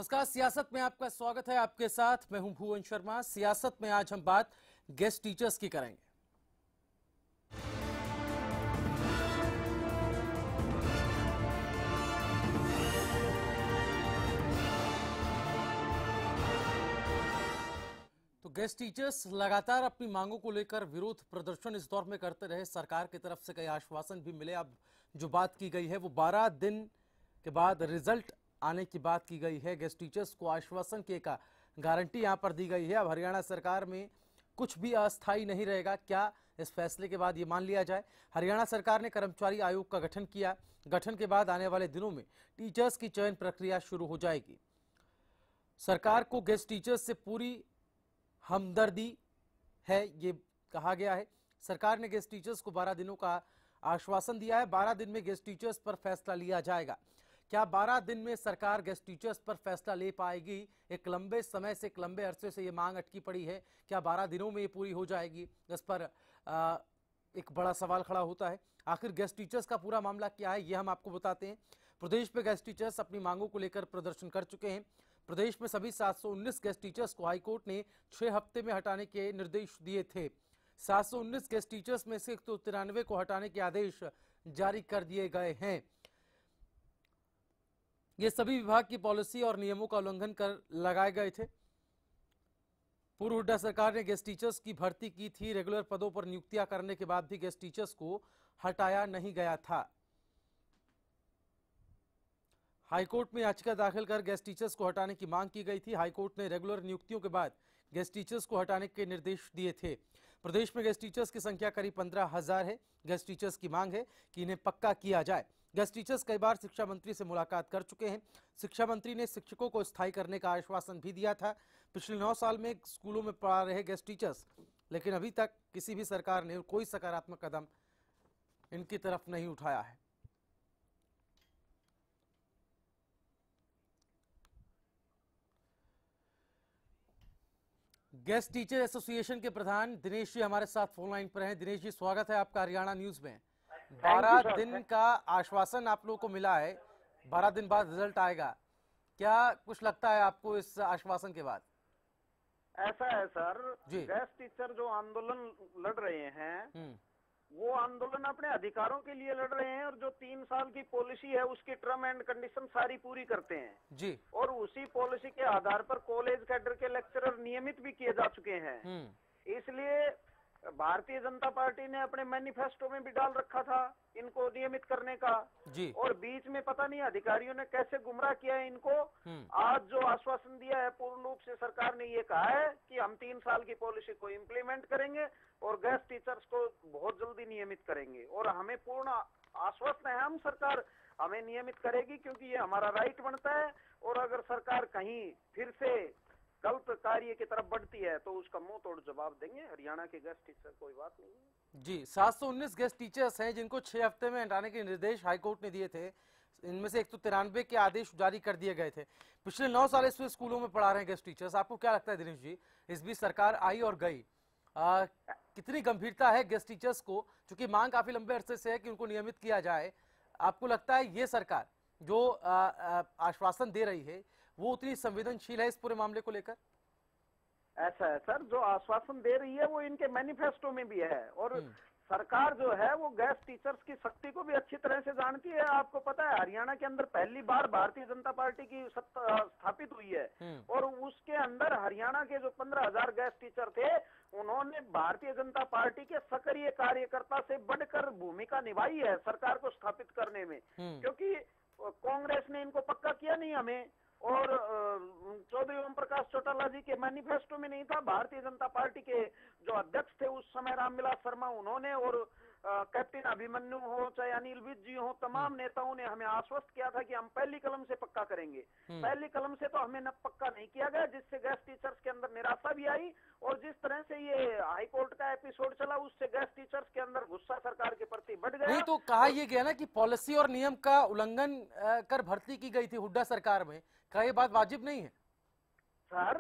नमस्कार, सियासत में आपका स्वागत है। आपके साथ मैं हूं भुवन शर्मा। सियासत में आज हम बात गेस्ट टीचर्स की करेंगे। तो गेस्ट टीचर्स लगातार अपनी मांगों को लेकर विरोध प्रदर्शन इस दौर में करते रहे। सरकार की तरफ से कई आश्वासन भी मिले। अब जो बात की गई है वो 12 दिन के बाद रिजल्ट आने की बात की गई है। गेस्ट टीचर्स को आश्वासन की एक गारंटी यहां पर दी गई है। अब हरियाणा सरकार में कुछ भी अस्थायी नहीं रहेगा। क्या इस फैसले के बाद ये मान लिया जाए? हरियाणा सरकार ने कर्मचारी आयोग का गठन किया। गठन के बाद आने वाले दिनों में टीचर्स की चयन प्रक्रिया शुरू हो जाएगी। सरकार को गेस्ट टीचर्स से पूरी हमदर्दी है, ये कहा गया है। सरकार ने गेस्ट टीचर्स को 12 दिनों का आश्वासन दिया है। 12 दिन में गेस्ट टीचर्स पर फैसला लिया जाएगा। क्या 12 दिन में सरकार गेस्ट टीचर्स पर फैसला ले पाएगी? एक लंबे समय से, एक लंबे अरसे से ये मांग अटकी पड़ी है। क्या 12 दिनों में ये पूरी हो जाएगी? इस पर एक बड़ा सवाल खड़ा होता है। आखिर गेस्ट टीचर्स का पूरा मामला क्या है, ये हम आपको बताते हैं। प्रदेश में गेस्ट टीचर्स अपनी मांगों को लेकर प्रदर्शन कर चुके हैं। प्रदेश में सभी 719 गेस्ट टीचर्स को हाईकोर्ट ने 6 हफ्ते में हटाने के निर्देश दिए थे। 719 गेस्ट टीचर्स में से 193 को हटाने के आदेश जारी कर दिए गए हैं। ये सभी विभाग की पॉलिसी और नियमों का उल्लंघन कर लगाए गए थे। पूर्व हुड्डा सरकार ने गेस्ट टीचर्स की भर्ती की थी। रेगुलर पदों पर नियुक्तियां करने के बाद भी गेस्ट टीचर्स को हटाया नहीं गया था। हाईकोर्ट में याचिका दाखिल कर गेस्ट टीचर्स को हटाने की मांग की गई थी। हाईकोर्ट ने रेगुलर नियुक्तियों के बाद गेस्ट टीचर्स को हटाने के निर्देश दिए थे। प्रदेश में गेस्ट टीचर्स की संख्या करीब 15,000 है। गेस्ट टीचर्स की मांग है कि इन्हें पक्का किया जाए। गेस्ट टीचर्स कई बार शिक्षा मंत्री से मुलाकात कर चुके हैं। शिक्षा मंत्री ने शिक्षकों को स्थायी करने का आश्वासन भी दिया था। पिछले 9 साल में स्कूलों में पढ़ा रहे गेस्ट टीचर्स, लेकिन अभी तक किसी भी सरकार ने कोई सकारात्मक कदम इनकी तरफ नहीं उठाया है। गेस्ट टीचर एसोसिएशन के प्रधान दिनेश जी हमारे साथ फोन लाइन पर हैं। दिनेश जी, स्वागत है आपका हरियाणा न्यूज में। 12 दिन का आश्वासन आप लोगों को मिला है, 12 दिन बाद रिजल्ट आएगा। क्या कुछ लगता है आपको इस आश्वासन के बाद? ऐसा है सर, जी। गेस्ट टीचर जो आंदोलन लड़ रहे हैं वो आंदोलन अपने अधिकारों के लिए लड़ रहे हैं, और जो 3 साल की पॉलिसी है उसकी टर्म एंड कंडीशन सारी पूरी करते हैं जी। और उसी पॉलिसी के आधार पर कॉलेज कैडर के लेक्चरर नियमित भी किए जा चुके हैं। इसलिए भारतीय जनता पार्टी ने अपने मैनिफेस्टो में भी डाल रखा था इनको नियमित करने का जी। और बीच में पता नहीं अधिकारियों ने कैसे गुमराह किया है इनको। आज जो आश्वासन दिया है पूर्ण रूप से सरकार ने ये कहा है कि हम 3 साल की पॉलिसी को इम्प्लीमेंट करेंगे और गेस्ट टीचर्स को बहुत जल्दी नियमित करेंगे, और हमें पूर्ण आश्वस्त है हम सरकार हमें नियमित करेगी, क्योंकि ये हमारा राइट बनता है। और अगर सरकार कहीं फिर से गलत कार्य की तरफ बढ़ती है तो उसका मुंह तोड़ जवाब देंगे हरियाणा के गेस्ट टीचर, कोई बात नहीं है। जी, 719 गेस्ट टीचर्स हैं जिनको 6 हफ्ते में हटाने के निर्देश हाईकोर्ट ने दिए थे। इनमें से 193 के आदेश जारी कर दिए गए थे। पिछले 9 साल इसमें स्कूलों में पढ़ा रहे हैं गेस्ट टीचर्स। आपको क्या लगता है दिनेश जी, इस बीच सरकार आई और गई, कितनी गंभीरता है गेस्ट टीचर्स को, क्योंकि मांग काफी लंबे अरसे से है कि उनको नियमित किया जाए। आपको लगता है ये सरकार जो आश्वासन दे रही है वो उतनी संवेदनशील है इस पूरे मामले को लेकर? ऐसा है सर, जो आश्वासन दे रही है वो इनके मैनिफेस्टो में भी है, और सरकार जो है वो गेस्ट टीचर्स की शक्ति को भी अच्छी तरह से जानती है। आपको पता है हरियाणा के अंदर पहली बार भारतीय जनता पार्टी की सत्ता स्थापित हुई है और उसके अंदर हरियाणा के जो 15,000 गेस्ट टीचर थे उन्होंने भारतीय जनता पार्टी के सक्रिय कार्यकर्ता से बढ़कर भूमिका निभाई है सरकार को स्थापित करने में, क्योंकि कांग्रेस ने इनको पक्का किया नहीं हमें, और चौधरी ओम प्रकाश चौटाला जी के मैनिफेस्टो में नहीं था। भारतीय जनता पार्टी के जो अध्यक्ष थे उस समय रामविलास शर्मा उन्होंने, और कैप्टन अभिमन्यु हो चाहे अनिल विज जी हो, तमाम नेताओं ने हमें आश्वस्त किया था कि हम पहली कलम से पक्का करेंगे। पहली कलम से तो हमें न पक्का नहीं किया गया, जिससे गेस्ट टीचर्स के अंदर निराशा भी आई, और जिस तरह से ये हाईकोर्ट का एपिसोड चला उससे गेस्ट टीचर्स के अंदर गुस्सा सरकार के प्रति बढ़ गया। नहीं तो कहा यह गया ना कि पॉलिसी और नियम का उल्लंघन कर भर्ती की गई थी हुड्डा सरकार में। क्या ये बात वाजिब नहीं है सर?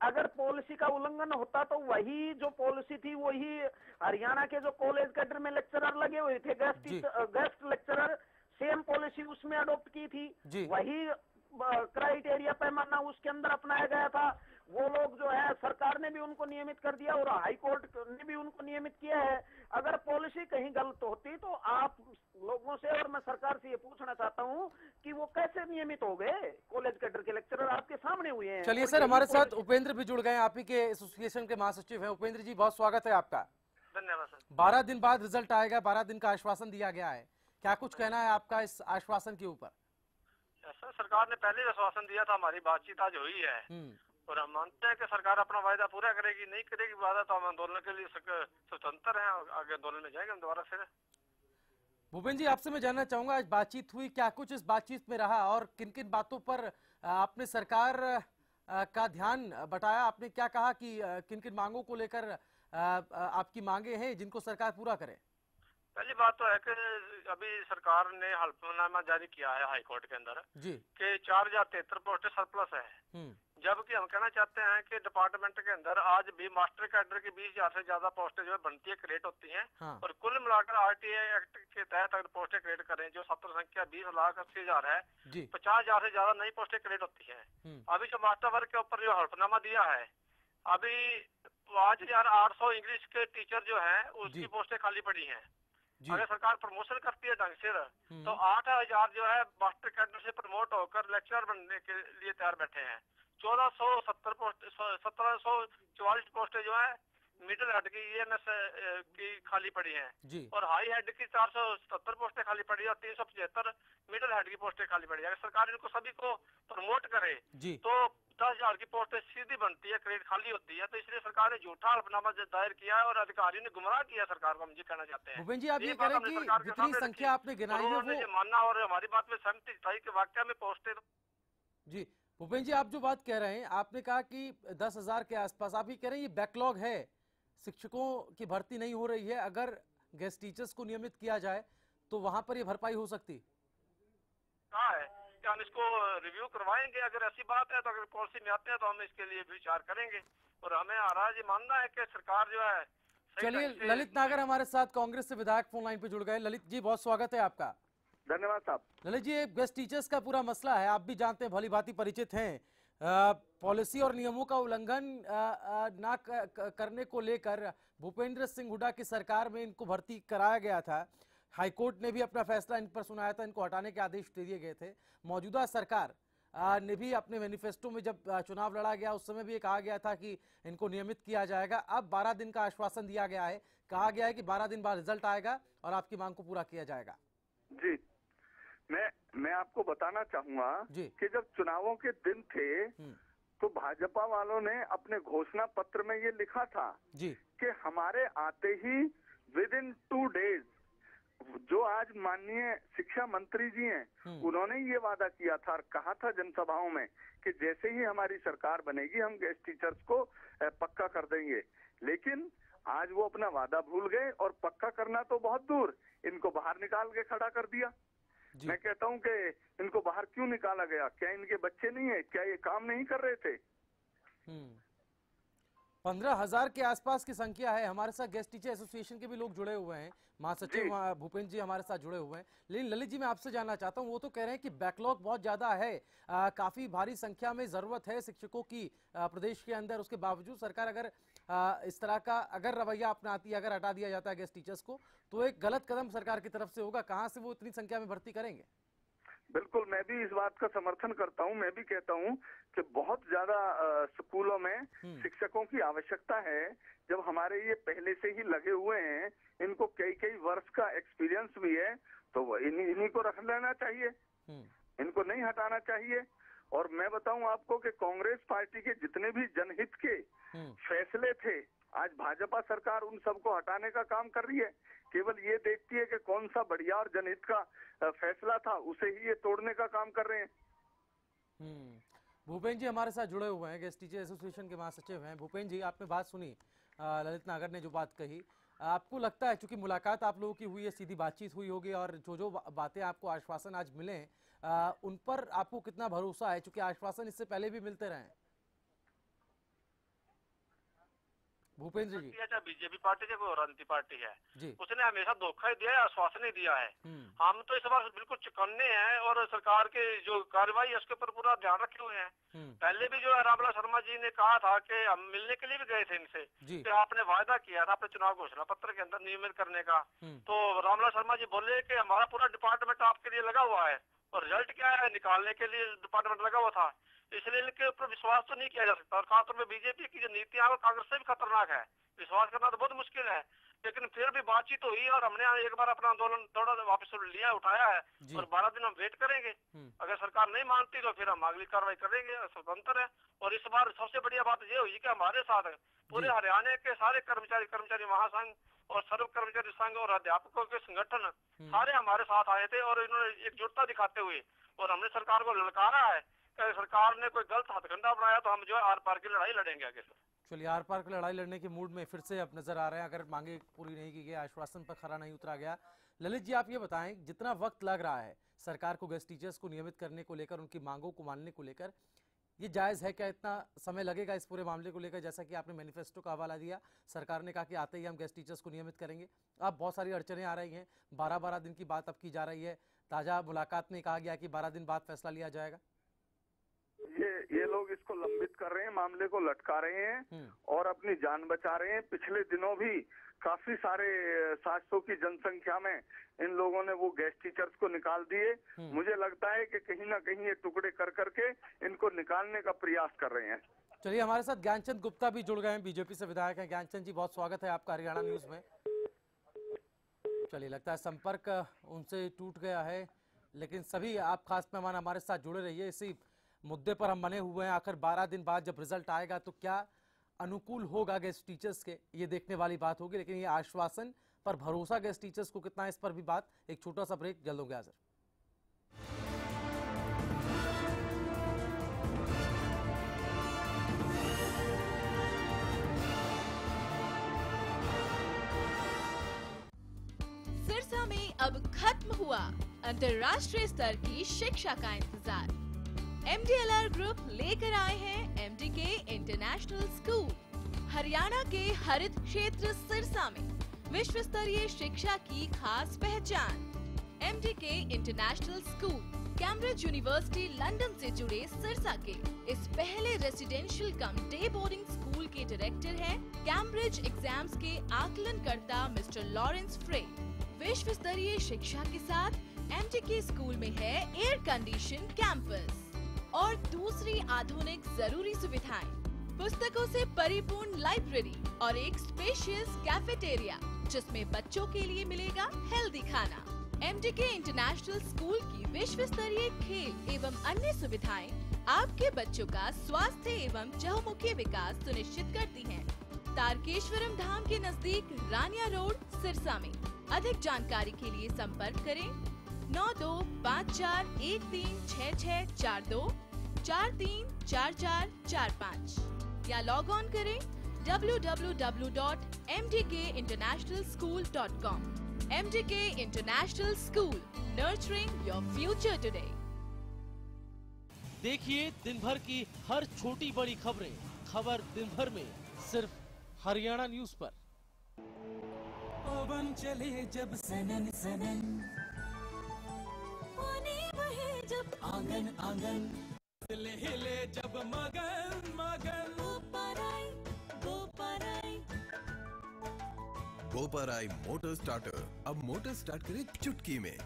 अगर पॉलिसी का उल्लंघन होता तो वही जो पॉलिसी थी वही हरियाणा के जो कॉलेज कैडर में लेक्चरर लगे हुए थे गेस्ट लेक्चरर, सेम पॉलिसी उसमें अडॉप्ट की थी, वही क्राइटेरिया पैमाना उसके अंदर अपनाया गया था, वो लोग जो है सरकार ने भी उनको नियमित कर दिया और हाई कोर्ट ने भी उनको नियमित किया है। अगर पॉलिसी कहीं गलत होती तो आप लोगों से और मैं सरकार से ये पूछना चाहता हूँ कि वो कैसे नियमित हो गए? कॉलेज कैडर के लेक्चरर आपके सामने हुए हैं। चलिए सर, हमारे साथ उपेंद्र भी जुड़ गए हैं, आप ही के एसोसिएशन के महासचिव हैं। उपेंद्र जी, बहुत स्वागत है आपका। धन्यवाद सर। 12 दिन बाद रिजल्ट आएगा, 12 दिन का आश्वासन दिया गया है, क्या कुछ कहना है आपका इस आश्वासन के ऊपर? सर, सरकार ने पहले आश्वासन दिया था, हमारी बातचीत आज हुई है और हम मानते हैं कि सरकार अपना वायदा पूरा करेगी। नहीं करेगी वादा तो हम आंदोलन के लिए स्वतंत्र हैं, आगे आंदोलन में जाएंगे हम दोबारा फिर। भूपेंद्र जी, आपसे मैं जानना चाहूंगा, आज बातचीत हुई, क्या कुछ इस बातचीत में रहा और किन किन बातों पर आपने सरकार का ध्यान बटाया? आपने क्या कहा कि किन किन मांगों को लेकर आपकी मांगे हैं जिनको सरकार पूरा करे? पहली बात तो है कि अभी सरकार ने हल्फनामा जारी किया है हाई कोर्ट के अंदर जी कि 4073 पोस्टें सरप्लस है, जबकि हम कहना चाहते हैं कि डिपार्टमेंट के अंदर आज भी मास्टर कैडर की 20,000 से ज्यादा पोस्टें जो है बनती है, क्रिएट होती हैं। हाँ। और कुल मिलाकर आरटीआई एक्ट के तहत अगर पोस्टें क्रिएट करें जो छात्र संख्या 20,80,000 है, 50,000 से ज्यादा नई पोस्टें क्रिएट होती है। अभी जो मास्टर वर्ग के ऊपर जो हल्फनामा दिया है, अभी 5,800 इंग्लिश के टीचर जो है उसकी पोस्टें खाली पड़ी है। अगर सरकार प्रमोशन करती है ढंग से तो 8,000 जो है मास्टर कैडर से प्रमोट होकर लेक्चरर बनने के लिए तैयार बैठे हैं। 1,470 पोस्ट 1,744 पोस्टें जो है मिडिल हेड की EMS की खाली पड़ी हैं और हाई हेड की 477 पोस्टें खाली पड़ी है और 375 मिडिल हेड की पोस्टें खाली पड़ी है। अगर सरकार इनको सभी को प्रमोट करे तो 10,000 की पोस्टें सीधी बनती है, क्रेडिट खाली होती है। तो इसलिए सरकार ने झूठा हल्फनामा दायर किया है और अधिकारियों ने गुमराह किया सरकार को, हम ये कहना चाहते हैं। भूपेंद्र जी, आप ये कह रहे हैं कि जितनी संख्या आपने गिनाई है वो मानना और हमारी बात में सहमति जताई कि वाकई में पोस्टें। जी भूपेंद्र जी, आप जो बात कह रहे हैं, आपने कहा कि 10,000 के आसपास, आप ये कह रहे हैं ये बैकलॉग है, शिक्षकों की भर्ती नहीं हो रही है, अगर गेस्ट टीचर्स को नियमित किया जाए तो वहां पर ये भरपाई हो सकती है। क्या हम इसको रिव्यू करवाएंगे? अगर ऐसी बात है तो अगर पॉलिसी में आते हैं तो हम इसके लिए विचार करेंगे और हमें आज मानना है कि सरकार जो है। चलिए, ललित नागर हमारे साथ कांग्रेस से विधायक फोन लाइन पे जुड़ गए। ललित जी, बहुत स्वागत है आपका। धन्यवाद साहब। ललित जी, गेस्ट टीचर्स का पूरा मसला है, आप भी जानते हैं, भली भांति परिचित हैं। पॉलिसी और नियमों का उल्लंघन ना करने को लेकर भूपेंद्र सिंह हुड्डा की सरकार में इनको भर्ती कराया गया था। हाईकोर्ट ने भी अपना फैसला इन पर सुनाया था, इनको हटाने के आदेश दे दिए गए थे। मौजूदा सरकार ने भी अपने मैनिफेस्टो में जब चुनाव लड़ा गया उस समय भी ये कहा गया था कि इनको नियमित किया जाएगा। अब 12 दिन का आश्वासन दिया गया है, कहा गया है कि 12 दिन बाद रिजल्ट आएगा और आपकी मांग को पूरा किया जाएगा। जी, मैं आपको बताना चाहूंगा कि जब चुनावों के दिन थे तो भाजपा वालों ने अपने घोषणा पत्र में ये लिखा था कि हमारे आते ही विद इन 2 डेज, जो आज माननीय शिक्षा मंत्री जी हैं उन्होंने ये वादा किया था और कहा था जनसभाओं में कि जैसे ही हमारी सरकार बनेगी हम गेस्ट टीचर्स को पक्का कर देंगे। लेकिन आज वो अपना वादा भूल गए और पक्का करना तो बहुत दूर, इनको बाहर निकाल के खड़ा कर दिया। मैं कहता हूं कि इनको बाहर क्यों निकाला गया? क्या इनके बच्चे नहीं है? क्या ये काम नहीं कर रहे थे? 15,000 के आसपास की संख्या है। हमारे साथ गेस्ट टीचर एसोसिएशन के भी लोग जुड़े हुए हैं, महासचिव भूपेंद्र जी हमारे साथ जुड़े हुए हैं। लेकिन ललित जी, मैं आपसे जानना चाहता हूं, वो तो कह रहे हैं कि बैकलॉग बहुत ज्यादा है, काफी भारी संख्या में जरूरत है शिक्षकों की प्रदेश के अंदर। उसके बावजूद सरकार अगर इस तरह का अगर रवैया अपनाती है, अगर हटा दिया जाता है गेस्ट टीचर्स को, तो एक गलत कदम सरकार की तरफ से होगा। कहाँ से वो इतनी संख्या में भर्ती करेंगे? बिल्कुल, मैं भी इस बात का समर्थन करता हूं। मैं भी कहता हूं कि बहुत ज्यादा स्कूलों में शिक्षकों की आवश्यकता है। जब हमारे ये पहले से ही लगे हुए हैं, इनको कई वर्ष का एक्सपीरियंस भी है, तो इन्हीं को रख लेना चाहिए, इनको नहीं हटाना चाहिए। और मैं बताऊं आपको कि कांग्रेस पार्टी के जितने भी जनहित के फैसले थे, आज भाजपा सरकार उन सबको हटाने का काम कर रही है। केवल ये देखती है कि कौन सा बढ़िया और जनहित का फैसला था, उसे ही ये तोड़ने का काम कर रहे हैं। भूपेंद्र जी हमारे साथ जुड़े हुए हैं, गेस्ट टीचर एसोसिएशन के महासचिव हैं। भूपेंद्र जी, आपने बात सुनी, ललित नागर ने जो बात कही, आपको लगता है, चूंकि मुलाकात आप लोगों की हुई है, सीधी बातचीत हुई होगी और जो बातें आपको आश्वासन आज मिले उन पर आपको कितना भरोसा है, चूंकि आश्वासन इससे पहले भी मिलते रहे? भूपेंद्र जी, चाहे बीजेपी पार्टी है कोई और राजनीतिक पार्टी है, उसने हमेशा धोखा ही दिया है, आश्वासन ही दिया है। हम तो इस बार बिल्कुल चौकन्ने हैं और सरकार के जो कार्रवाई है उसके ऊपर पूरा ध्यान रखे हुए हैं। पहले भी जो है रामविलास शर्मा जी ने कहा था कि हम मिलने के लिए भी गए थे इनसे कि आपने वायदा किया था अपने चुनाव घोषणा पत्र के अंदर नियमित करने का, तो रामविलास शर्मा जी बोले कि हमारा पूरा डिपार्टमेंट आपके लिए लगा हुआ है और रिजल्ट क्या है निकालने के लिए डिपार्टमेंट लगा हुआ था, इसलिए इनके ऊपर विश्वास तो नहीं किया जा सकता। और खासतौर में बीजेपी की जो नीतियां है कांग्रेस से भी खतरनाक है, विश्वास करना तो बहुत मुश्किल है। लेकिन फिर भी बातचीत हुई और हमने एक बार अपना आंदोलन थोड़ा वापस लिया, उठाया है और 12 दिन हम वेट करेंगे। अगर सरकार नहीं मानती तो फिर हम अगली कार्रवाई करेंगे, स्वतंत्र है। और इस बार सबसे बढ़िया बात ये हुई कि हमारे साथ पूरे हरियाणा के सारे कर्मचारी महासंघ और सर्व कर्मचारी संघ और अध्यापकों के संगठन सारे हमारे साथ आए थे और इन्होंने एकजुटता दिखाते हुए और हमने सरकार को ललकारा है कि सरकार ने कोई गलत हथकंडा बनाया तो हम जो है आर पार की लड़ाई लड़ेंगे आगे। चलिए, आर पार की लड़ाई लड़ने के मूड में फिर से अब नजर आ रहे हैं, अगर मांगे पूरी नहीं की गई, आश्वासन पर खरा नहीं उतरा गया। ललित जी, आप ये बताएं, जितना वक्त लग रहा है सरकार को गेस्ट टीचर्स को नियमित करने को लेकर, उनकी मांगों को मानने को लेकर, ये जायज है क्या? इतना समय लगेगा इस पूरे मामले को लेकर? जैसा कि आपने मैनिफेस्टो का हवाला दिया, सरकार ने कहा कि आते ही हम गेस्ट टीचर्स को नियमित करेंगे। अब बहुत सारी अड़चनें आ रही हैं, 12-12 दिन की बात अब की जा रही है, ताजा मुलाकात में कहा गया कि 12 दिन बाद फैसला लिया जाएगा। ये लोग इसको लंबित कर रहे हैं, मामले को लटका रहे हैं और अपनी जान बचा रहे हैं। पिछले दिनों भी काफी सारे 700 की जनसंख्या में इन लोगों ने वो गेस्ट टीचर्स को निकाल दिए। मुझे लगता है कि कहीं ना कहीं ये टुकड़े कर करके इनको निकालने का प्रयास कर रहे हैं। चलिए, हमारे साथ ज्ञानचंद गुप्ता भी जुड़ गए हैं, बीजेपी से विधायक हैं। ज्ञानचंद जी, बहुत स्वागत है आपका हरियाणा न्यूज में। चलिए, लगता है संपर्क उनसे टूट गया है, लेकिन सभी आप खास मेहमान हमारे साथ जुड़े रहिए। इसी मुद्दे पर हम बने हुए हैं। आखिर 12 दिन बाद जब रिजल्ट आएगा तो क्या अनुकूल होगा गेस्ट टीचर्स के, ये देखने वाली बात होगी। लेकिन ये आश्वासन पर भरोसा गेस्ट टीचर्स को कितना है, इस पर भी बात। एक छोटा सा ब्रेक, जल्द होंगे हाजिर। सिरसा में अब खत्म हुआ अंतर्राष्ट्रीय स्तर की शिक्षा का इंतजार। MDLR ग्रुप लेकर आए हैं MDK इंटरनेशनल स्कूल। हरियाणा के हरित क्षेत्र सिरसा में विश्व स्तरीय शिक्षा की खास पहचान। MDK international school Cambridge university London से जुड़े सिरसा के इस पहले रेसिडेंशियल कम डे बोर्डिंग स्कूल के डायरेक्टर हैं कैम्ब्रिज एग्जाम्स के आकलनकर्ता मिस्टर लॉरेंस फ्रे। विश्व स्तरीय शिक्षा के साथ MDK स्कूल में है एयर कंडीशन कैंपस और दूसरी आधुनिक जरूरी सुविधाएं, पुस्तकों से परिपूर्ण लाइब्रेरी और एक स्पेशियस कैफेटेरिया जिसमें बच्चों के लिए मिलेगा हेल्दी खाना। MDK इंटरनेशनल स्कूल की विश्व स्तरीय खेल एवं अन्य सुविधाएं आपके बच्चों का स्वास्थ्य एवं चहुमुखी विकास सुनिश्चित करती हैं। तारकेश्वरम धाम के नजदीक रानिया रोड सिरसा में। अधिक जानकारी के लिए संपर्क करें 9254136642 434445 या लॉग ऑन करें www.mdkinternationalschool.com। MDK international school, nurturing your future today. देखिए दिन भर की हर छोटी बड़ी खबरें, खबर दिन भर में सिर्फ हरियाणा न्यूज पर। पवन चले जब सनन सनन, पानी बहे जब आंगन आंगन, हिले जब मगन मगन, बोपराई मोटर स्टार्टर अब मोटर स्टार्ट करे चुटकी में।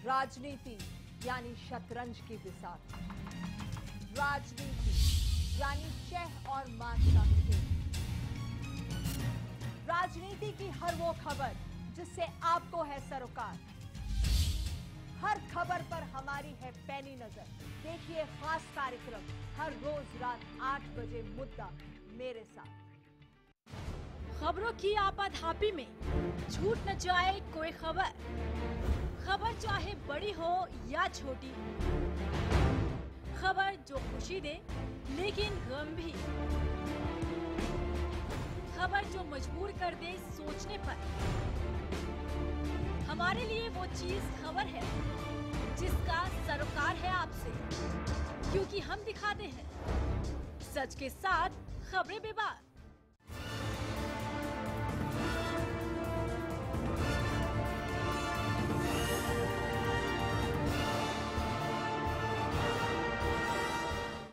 राजनीति यानी शतरंज की बिसात, राजनीति यानी चेह और मात का खेल। राजनीति की हर वो खबर जिससे आपको है सरोकार। हर खबर पर हमारी है पैनी नजर। देखिए खास कार्यक्रम हर रोज रात 8 बजे मुद्दा मेरे साथ। खबरों की आपाधापी में छूट न जाए कोई खबर, खबर चाहे बड़ी हो या छोटी, खबर जो खुशी दे लेकिन गम भी, खबर जो मजबूर कर दे सोचने पर। हमारे लिए वो चीज खबर है जिसका सरोकार है आपसे, क्योंकि हम दिखाते हैं सच के साथ खबरें बेबाक।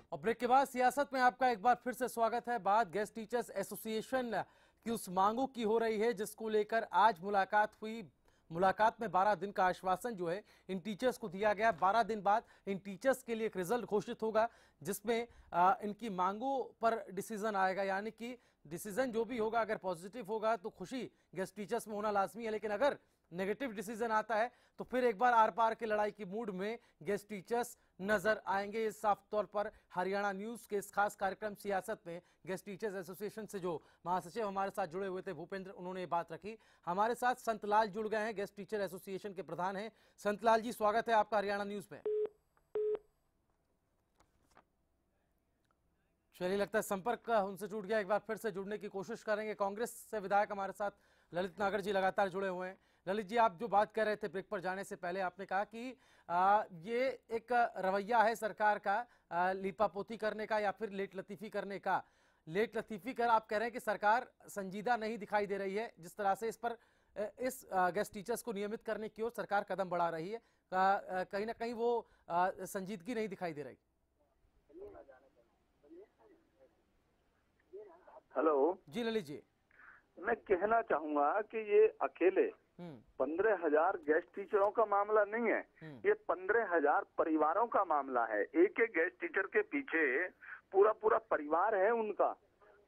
और ब्रेक के बाद सियासत में आपका एक बार फिर से स्वागत है। बात गेस्ट टीचर्स एसोसिएशन की उस मांगों की हो रही है जिसको लेकर आज मुलाकात हुई। मुलाकात में 12 दिन का आश्वासन जो है इन टीचर्स को दिया गया। 12 दिन बाद इन टीचर्स के लिए एक रिजल्ट घोषित होगा जिसमें इनकी मांगों पर डिसीजन आएगा, यानी कि डिसीजन जो भी होगा अगर पॉजिटिव होगा तो खुशी गेस्ट टीचर्स में होना लाजमी है, लेकिन अगर नेगेटिव डिसीजन आता है तो फिर एक बार आर पार की लड़ाई की मूड में गेस्ट टीचर्स नजर आएंगे। साफ तौर पर हरियाणा न्यूज के इस खास कार्यक्रम सियासत में गेस्ट टीचर्स एसोसिएशन से जो महासचिव हमारे साथ जुड़े हुए थे भूपेंद्र, उन्होंने ये बात रखी। हमारे साथ संतलाल जुड़ गए हैं, गेस्ट टीचर एसोसिएशन के प्रधान हैं। संतलाल जी, स्वागत है आपका हरियाणा न्यूज में। चलिए, लगता है संपर्क उनसे टूट गया, एक बार फिर से जुड़ने की कोशिश करेंगे। कांग्रेस से विधायक हमारे साथ ललित नागर जी लगातार जुड़े हुए हैं। ललित जी, आप जो बात कर रहे थे ब्रेक पर जाने से पहले, आपने कहा कि ये एक रवैया है सरकार का लीपापोती करने का या फिर लेट लतीफी करने का। लेट लतीफी कर आप कह रहे हैं कि सरकार संजीदा नहीं दिखाई दे रही है, जिस तरह से इस पर इस गेस्ट टीचर्स को नियमित करने की ओर सरकार कदम बढ़ा रही है, कहीं ना कहीं वो संजीदगी नहीं दिखाई दे रही। हेलो जी ललित जी, मैं कहना चाहूंगा कि ये अकेले 15,000 गेस्ट टीचरों का मामला नहीं है, ये 15,000 परिवारों का मामला है। एक एक गेस्ट टीचर के पीछे पूरा पूरा परिवार है उनका।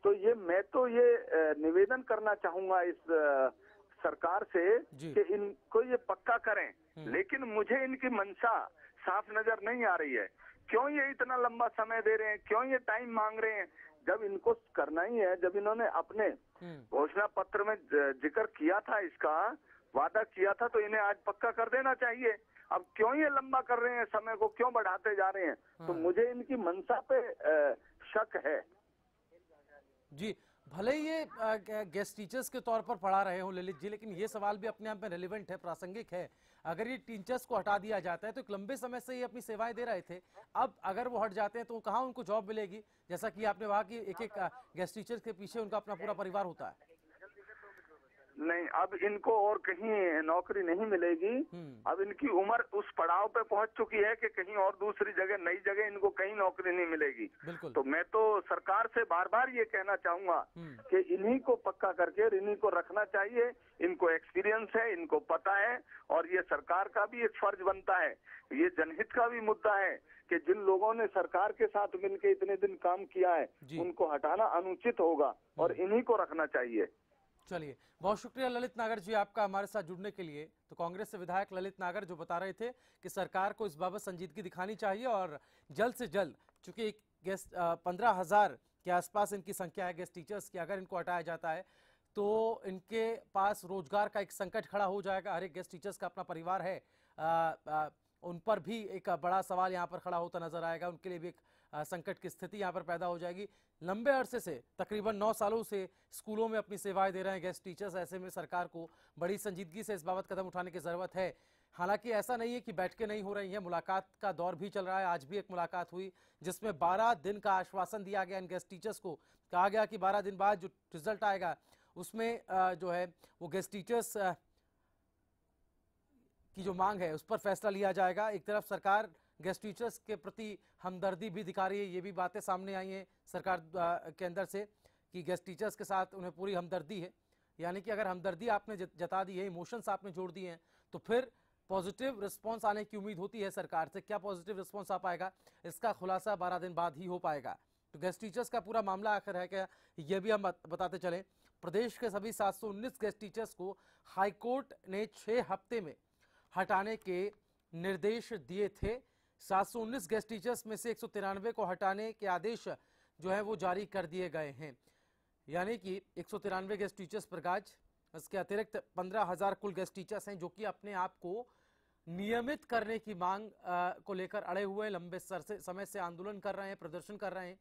तो ये मैं तो ये निवेदन करना चाहूंगा इस सरकार से कि इनको ये पक्का करें, लेकिन मुझे इनकी मंशा साफ नजर नहीं आ रही है। क्यों ये इतना लंबा समय दे रहे हैं, क्यों ये टाइम मांग रहे हैं? जब इनको करना ही है, जब इन्होंने अपने घोषणा पत्र में जिक्र किया था, इसका वादा किया था, तो इन्हें आज पक्का कर देना चाहिए। अब क्यों ये लंबा कर रहे हैं, समय को क्यों बढ़ाते जा रहे हैं? तो मुझे इनकी मंशा पे शक है। जी, भले ही ये गेस्ट टीचर्स के तौर पर पढ़ा रहे हो ललित जी, लेकिन ये सवाल भी अपने आप में रेलिवेंट है, प्रासंगिक है। अगर ये टीचर्स को हटा दिया जाता है तो एक लंबे समय से ये अपनी सेवाएं दे रहे थे, अब अगर वो हट जाते हैं तो कहाँ उनको जॉब मिलेगी? जैसा कि आपने कहा कि एक एक गेस्ट टीचर्स के पीछे उनका अपना पूरा परिवार होता है। नहीं, अब इनको और कहीं नौकरी नहीं मिलेगी। अब इनकी उम्र उस पड़ाव पे पहुंच चुकी है कि कहीं और दूसरी जगह, नई जगह इनको कहीं नौकरी नहीं मिलेगी। तो मैं तो सरकार से बार बार ये कहना चाहूंगा कि इन्हीं को पक्का करके इन्हीं को रखना चाहिए। इनको एक्सपीरियंस है, इनको पता है, और ये सरकार का भी एक फर्ज बनता है, ये जनहित का भी मुद्दा है कि जिन लोगों ने सरकार के साथ मिलकर इतने दिन काम किया है उनको हटाना अनुचित होगा और इन्हीं को रखना चाहिए। चलिए, बहुत शुक्रिया ललित नागर जी आपका हमारे साथ जुड़ने के लिए। तो कांग्रेस से विधायक ललित नागर जो बता रहे थे कि सरकार को इस बाबत संजीदगी दिखानी चाहिए और जल्द से जल्द, चूंकि गेस्ट 15,000 के आसपास इनकी संख्या है गेस्ट टीचर्स की, अगर इनको हटाया जाता है तो इनके पास रोजगार का एक संकट खड़ा हो जाएगा। हर एक गेस्ट टीचर्स का अपना परिवार है, उन पर भी एक बड़ा सवाल यहाँ पर खड़ा होता नजर आएगा। उनके लिए भी एक संकट की स्थिति यहाँ पर पैदा हो जाएगी। लंबे अरसे से, तकरीबन 9 सालों से स्कूलों में अपनी सेवाएं दे रहे हैं गेस्ट टीचर्स। ऐसे में सरकार को बड़ी संजीदगी से इस बाबत कदम उठाने की जरूरत है। हालांकि ऐसा नहीं है कि बैठकें नहीं हो रही हैं, मुलाकात का दौर भी चल रहा है। आज भी एक मुलाकात हुई जिसमें 12 दिन का आश्वासन दिया गया इन गेस्ट टीचर्स को। कहा गया कि 12 दिन बाद जो रिजल्ट आएगा उसमें जो है वो गेस्ट टीचर्स की जो मांग है उस पर फैसला लिया जाएगा। एक तरफ सरकार गेस्ट टीचर्स के प्रति हमदर्दी भी दिखा रही है, ये भी बातें सामने आई हैं सरकार के अंदर से कि गेस्ट टीचर्स के साथ उन्हें पूरी हमदर्दी है। यानी कि अगर हमदर्दी आपने जता दी है, इमोशंस आपने जोड़ दिए हैं, तो फिर पॉजिटिव रिस्पांस आने की उम्मीद होती है सरकार से। क्या पॉजिटिव रिस्पांस आ पाएगा, इसका खुलासा 12 दिन बाद ही हो पाएगा। तो गेस्ट टीचर्स का पूरा मामला आखिर है क्या, ये भी हम बताते चलें। प्रदेश के सभी 719 गेस्ट टीचर्स को हाईकोर्ट ने 6 हफ्ते में हटाने के निर्देश दिए थे। 719 गेस्ट टीचर्स में से 193 को हटाने के आदेश जो है वो जारी कर दिए गए हैं, यानी कि 193 गेस्ट टीचर्स पर गाज। इसके अतिरिक्त 15,000 कुल गेस्ट टीचर्स हैं जो कि अपने आप को नियमित करने की मांग को लेकर अड़े हुए लंबे समय से आंदोलन कर रहे हैं, प्रदर्शन कर रहे हैं।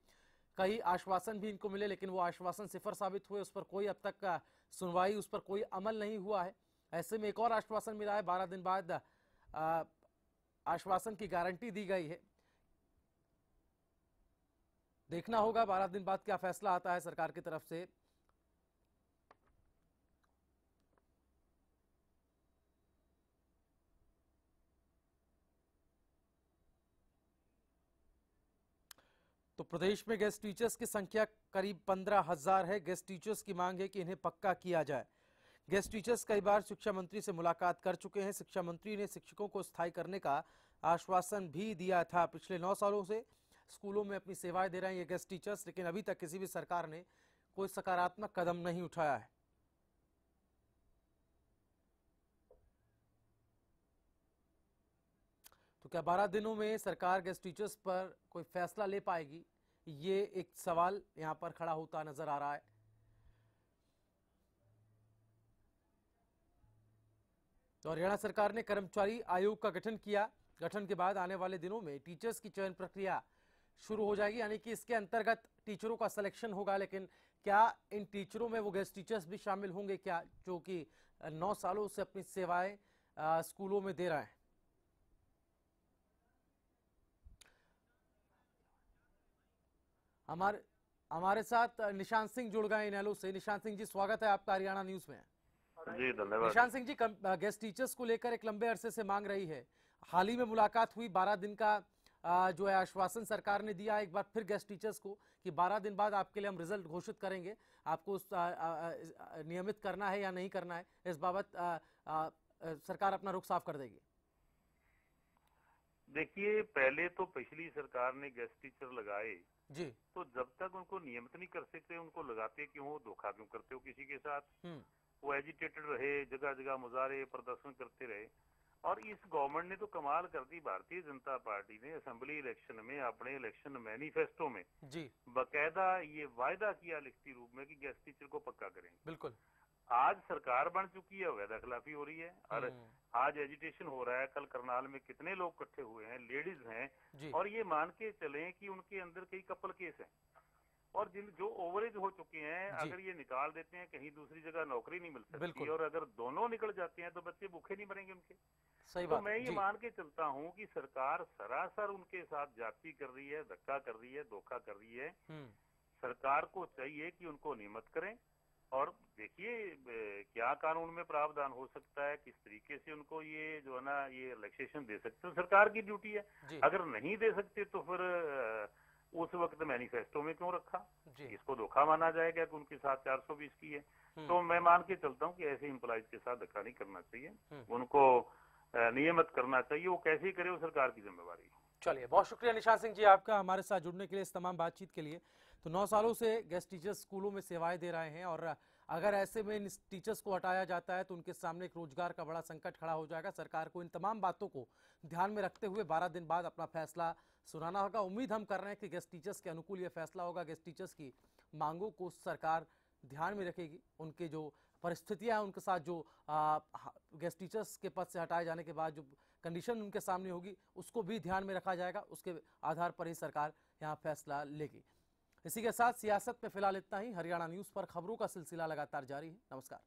कई आश्वासन भी इनको मिले लेकिन वो आश्वासन सिफर साबित हुए, उस पर कोई अब तक सुनवाई, उस पर कोई अमल नहीं हुआ है। ऐसे में एक और आश्वासन मिला है, 12 दिन बाद आश्वासन की गारंटी दी गई है। देखना होगा 12 दिन बाद क्या फैसला आता है सरकार की तरफ से। तो प्रदेश में गेस्ट टीचर्स की संख्या करीब 15,000 है। गेस्ट टीचर्स की मांग है कि इन्हें पक्का किया जाए। गेस्ट टीचर्स कई बार शिक्षा मंत्री से मुलाकात कर चुके हैं। शिक्षा मंत्री ने शिक्षकों को स्थायी करने का आश्वासन भी दिया था। पिछले 9 सालों से स्कूलों में अपनी सेवाएं दे रहे हैं ये गेस्ट टीचर्स, लेकिन अभी तक किसी भी सरकार ने कोई सकारात्मक कदम नहीं उठाया है। तो क्या 12 दिनों में सरकार गेस्ट टीचर्स पर कोई फैसला ले पाएगी, ये एक सवाल यहां पर खड़ा होता नजर आ रहा है। तो हरियाणा सरकार ने कर्मचारी आयोग का गठन किया। गठन के बाद आने वाले दिनों में टीचर्स की चयन प्रक्रिया शुरू हो जाएगी, यानी कि इसके अंतर्गत टीचरों का सिलेक्शन होगा। लेकिन क्या इन टीचरों में वो गेस्ट टीचर्स भी शामिल होंगे क्या, जो कि 9 सालों से अपनी सेवाएं स्कूलों में दे रहे हैं। हमारे साथ निशांत सिंह जुड़ गए इनेलो से। निशांत सिंह जी, स्वागत है आपका हरियाणा न्यूज में। जी धन्यवाद। निशांत सिंह जी, गेस्ट टीचर्स को लेकर एक लंबे अरसे से मांग रही है। हाल ही में मुलाकात हुई, 12 दिन का जो है आश्वासन सरकार ने दिया एक बार फिर गेस्ट टीचर्स को कि 12 दिन बाद आपके लिए हम रिजल्ट घोषित करेंगे, आपको नियमित करना है या नहीं करना है, इस बाबत सरकार अपना रुख साफ कर देगी। देखिए, पहले तो पिछली सरकार ने गेस्ट टीचर लगाए जी, तो जब तक उनको नियमित नहीं कर सकते उनको लगाते क्यों हो, धोखा क्यों करते हो किसी के साथ। वो एजिटेटेड रहे, जगह जगह मुजाहरे प्रदर्शन करते रहे। और इस गवर्नमेंट ने तो कमाल कर दी, भारतीय जनता पार्टी ने असेंबली इलेक्शन में अपने इलेक्शन मैनिफेस्टो में जी बकायदा ये वायदा किया लिखती रूप में कि गेस्ट टीचर को पक्का करेंगे। बिल्कुल। आज सरकार बन चुकी है, वायदा खिलाफी हो रही है और आज एजिटेशन हो रहा है। कल करनाल में कितने लोग इकट्ठे हुए हैं, लेडीज हैं, और ये मान के चलें कि उनके अंदर कई कपल केस हैं और जिन जो ओवरेज हो चुके हैं, अगर ये निकाल देते हैं कहीं दूसरी जगह नौकरी नहीं मिल सकती, और अगर दोनों निकल जाते हैं तो बच्चे भूखे नहीं मरेंगे उनके। सही तो मैं ये मान के चलता हूँ कि सरकार सरासर उनके साथ जाति कर रही है, धक्का कर रही है, धोखा कर रही है। सरकार को चाहिए कि उनको नियमित करें और देखिए क्या कानून में प्रावधान हो सकता है, किस तरीके से उनको ये जो है ना ये रिलैक्सेशन दे सकते हैं, सरकार की ड्यूटी है। अगर नहीं दे सकते तो फिर उस वक्त मैनिफेस्टो में क्यों रखा, इसको धोखा माना जाएगा कि उनके साथ 420 की है। तो मैं मान के चलता हूँ कि ऐसे एम्प्लॉइज के साथ धक्का नहीं करना चाहिए, उनको नियमित करना चाहिए। वो कैसे करे वो सरकार की जिम्मेवारी। चलिए, बहुत शुक्रिया निशांत सिंह जी आपका हमारे साथ जुड़ने के लिए, इस तमाम बातचीत के लिए। तो 9 सालों से गेस्ट टीचर्स स्कूलों में सेवाएं दे रहे हैं और अगर ऐसे में इन टीचर्स को हटाया जाता है तो उनके सामने एक रोजगार का बड़ा संकट खड़ा हो जाएगा। सरकार को इन तमाम बातों को ध्यान में रखते हुए 12 दिन बाद अपना फैसला सुनाना होगा। उम्मीद हम कर रहे हैं कि गेस्ट टीचर्स के अनुकूल ये फैसला होगा। गेस्ट टीचर्स की मांगों को सरकार ध्यान में रखेगी, उनके जो परिस्थितियां हैं उनके साथ जो गेस्ट टीचर्स के पद से हटाए जाने के बाद जो कंडीशन उनके सामने होगी उसको भी ध्यान में रखा जाएगा। उसके आधार पर ही सरकार यहाँ फैसला लेगी। इसी के साथ सियासत में फिलहाल इतना ही। हरियाणा न्यूज पर खबरों का सिलसिला लगातार जारी है। नमस्कार।